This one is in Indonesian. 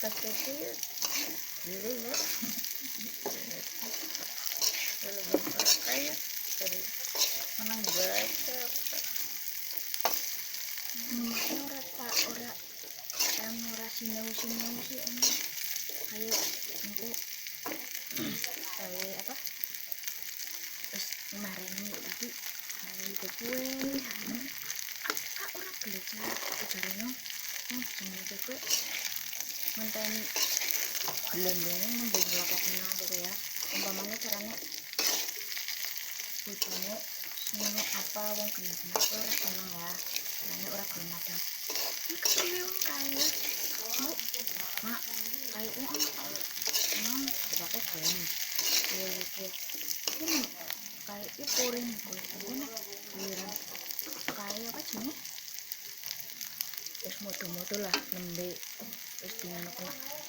tas kecil dulu lo kalau belum kaya dari menang baca ora sinau sih ini ayo engko kayak apa terus kemarin tapi kayak kue orang belajar caranya jenenge kue menteni gelondongan nembung lakokna gitu ya umpamanya caranya bojone ngono apa wong genah-genah ora seneng ya caranya ora gelem ada iki kepiye wong kaya mak kayu emang sebabnya gelem ya ini kayak itu puring ini giliran kayak apa sih terus modo-modo lah nembe terus dengan kena